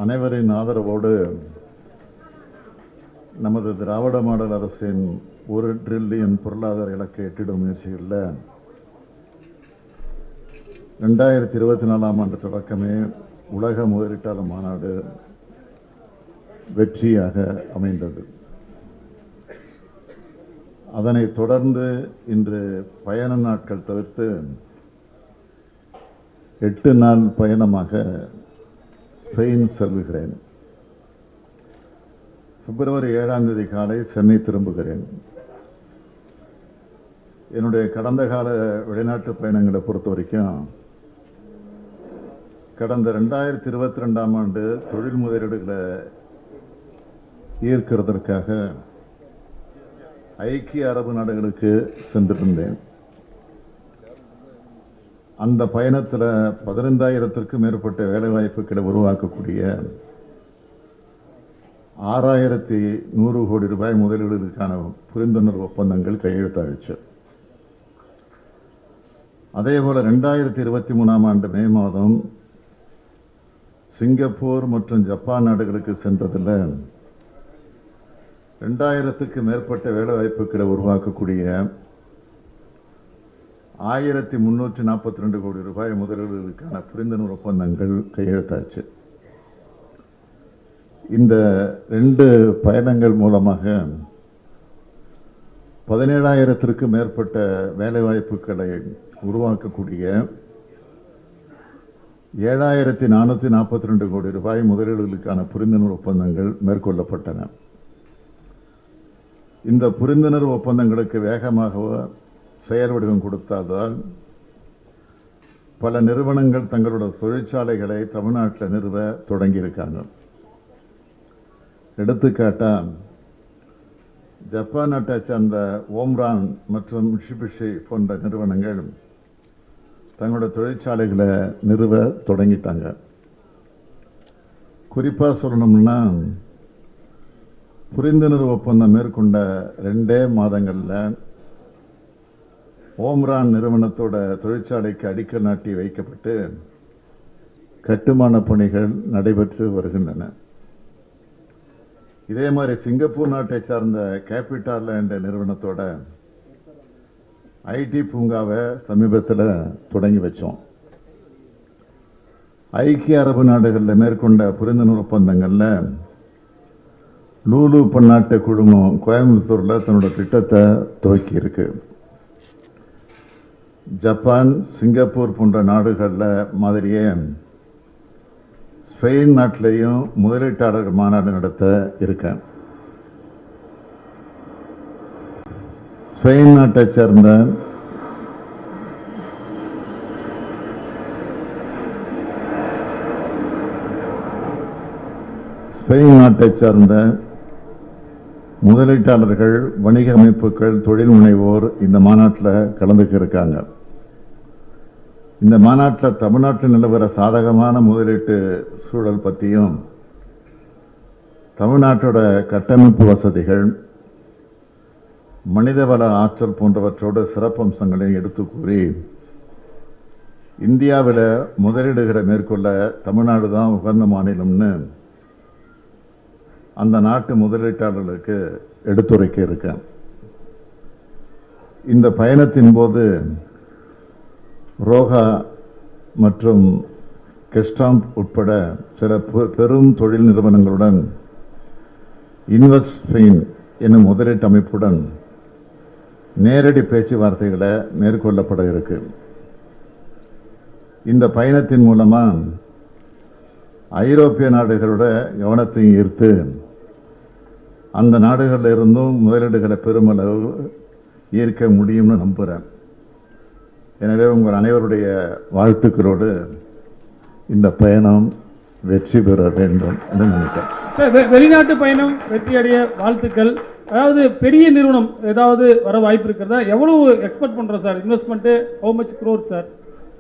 அனைவரின் ஆதரவோடு நமது திராவிட மாடல் அரசின் 1 டிரில்லியன் பொருளாதார இலக்கை எட்டிடும் முயற்சிகளில் 2024ஆம் ஆண்டு தொடக்கமே உலக முதலீட்டாளர் மாநாடு வெற்றியாக அமைந்தது. அதனைத் தொடர்ந்து இன்று பயண நாட்கள் தவிர்த்து 8 நாள் பயணமாக ஸ்பெயின் செல்கிறேன். பிப்ரவரி 7ஆம் தேதி காலை சென்னை திரும்புகிறேன். என்னுடைய கடந்த கால வெளிநாட்டு பயணங்களை பொறுத்த வரைக்கும் கடந்த 2022ஆம் ஆண்டு தொழில் முதலீடுகளை ஈர்க்கிறதற்காக ஐக்கிய அரபு நாடுகளுக்கு சென்றிருந்தேன். அந்த பயணத்தில் 15,000த்திற்கும் மேற்பட்ட வேலைவாய்ப்புகளை உருவாக்கக்கூடிய 6,100 கோடி ரூபாய் முதலீடுகளுக்கான புரிந்துணர்வு ஒப்பந்தங்கள் கையெழுத்தாகிச்சு. அதேபோல 2023ஆம் ஆண்டு மே மாதம் சிங்கப்பூர் மற்றும் ஜப்பான் நாடுகளுக்கு சென்றதில் 2,000த்துக்கும் மேற்பட்ட வேலைவாய்ப்புகளை உருவாக்கக்கூடிய 1,342 கோடி ரூபாய் முதலீடுகளுக்கான புரிந்துணர்வு ஒப்பந்தங்கள் கையெழுத்தாச்சு. இந்த 2 பயணங்கள் மூலமாக 17,000த்திற்கும் மேற்பட்ட வேலைவாய்ப்புகளை உருவாக்கக்கூடிய 7,442 கோடி ரூபாய் முதலீடுகளுக்கான புரிந்துணர்வு ஒப்பந்தங்கள் மேற்கொள்ளப்பட்டன. இந்த புரிந்துணர்வு ஒப்பந்தங்களுக்கு வேகமாக செயல் வடிவம் கொடுத்தால்தான் பல நிறுவனங்கள் தங்களுடைய தொழிற்சாலைகளை தமிழ்நாட்டில் நிறுவ தொடங்கியிருக்காங்க. எடுத்துக்காட்டா ஜப்பான் நாட்டை சேர்ந்த ஓம்ரான் மற்றும் மிட்சுபிஷி போன்ற நிறுவனங்கள் தங்களுடைய தொழிற்சாலைகளை நிறுவ தொடங்கிட்டாங்க. குறிப்பாக சொல்லணும்னா புரிந்துணர்வு ஒப்பந்தம் மேற்கொண்ட 2 மாதங்களில் ஓம்ரான் நிறுவனத்தோட தொழிற்சாலைக்கு அடிக்கல் நாட்டி வைக்கப்பட்டு கட்டுமான பணிகள் நடைபெற்று வருகின்றன. இதே மாதிரி சிங்கப்பூர் நாட்டை சார்ந்த கேபிட்டல் லேண்ட் நிறுவனத்தோட ஐடி பூங்காவை சமீபத்தில் தொடங்கி வச்சோம். ஐக்கிய அரபு நாடுகளில் மேற்கொண்ட புரிந்துணர்வு ஒப்பந்தங்களில் லூலு பன்னாட்டு குழுமம் கோயம்புத்தூரில் தன்னோட திட்டத்தை துவக்கி இருக்கு. ஜப்பான், சிங்கப்பூர் போன்ற நாடுகளில் மாதிரியே ஸ்பெயின் நாட்டிலையும் முதலீட்டாளர் மாநாடு நடத்த இருக்கேன். ஸ்பெயின் நாட்டை சேர்ந்த முதலீட்டாளர்கள், வணிக அமைப்புகள், தொழில் முனைவோர் இந்த மாநாட்டில் கலந்துக்க இருக்காங்க. இந்த மாநாட்டில் தமிழ்நாட்டில் நிலவர சாதகமான முதலீட்டு சூழல் பற்றியும் தமிழ்நாட்டோட கட்டமைப்பு வசதிகள், மனிதவள ஆற்றல் போன்றவற்றோட சிறப்பம்சங்களை எடுத்து கூறி இந்தியாவில் முதலீடுகளை மேற்கொள்ள தமிழ்நாடு தான் உகந்த மாநிலம்னு அந்த நாட்டு முதலீட்டாளர்களுக்கு எடுத்துரைக்க இருக்கேன். இந்த பயணத்தின் போது ரோஹா மற்றும் கெஸ்டாம்ப் உட்பட சில பெரும் தொழில் நிறுவனங்களுடன் இன்வெஸ்ட் ஸ்பெயின் என்னும் முதலீட்டு அமைப்புடன் நேரடி பேச்சுவார்த்தைகளை மேற்கொள்ளப்பட இருக்கு. இந்த பயணத்தின் மூலமா ஐரோப்பிய நாடுகளோட கவனத்தை ஈர்த்து அந்த நாடுகளில் இருந்தும் முதலீடுகளை பெருமளவு ஈர்க்க முடியும்னு நம்புகிறேன். எனவே உங்கள் அனைவருடைய வாழ்த்துக்களோடு இந்த பயணம் வெற்றி பெற வேண்டும் என்று நினைக்கிறேன். வெளிநாட்டு பயணம் வெற்றியடைய வாழ்த்துக்கள். அதாவது பெரிய நிறுவனம் ஏதாவது வர வாய்ப்பு இருக்கிறதா? எவ்வளவு எக்ஸ்பெக்ட் பண்றோம் sir? Investment how much crore sir?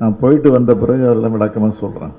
நான் போயிட்டு வந்த பிறகு அதெல்லாம் விளக்கமாக சொல்கிறேன்.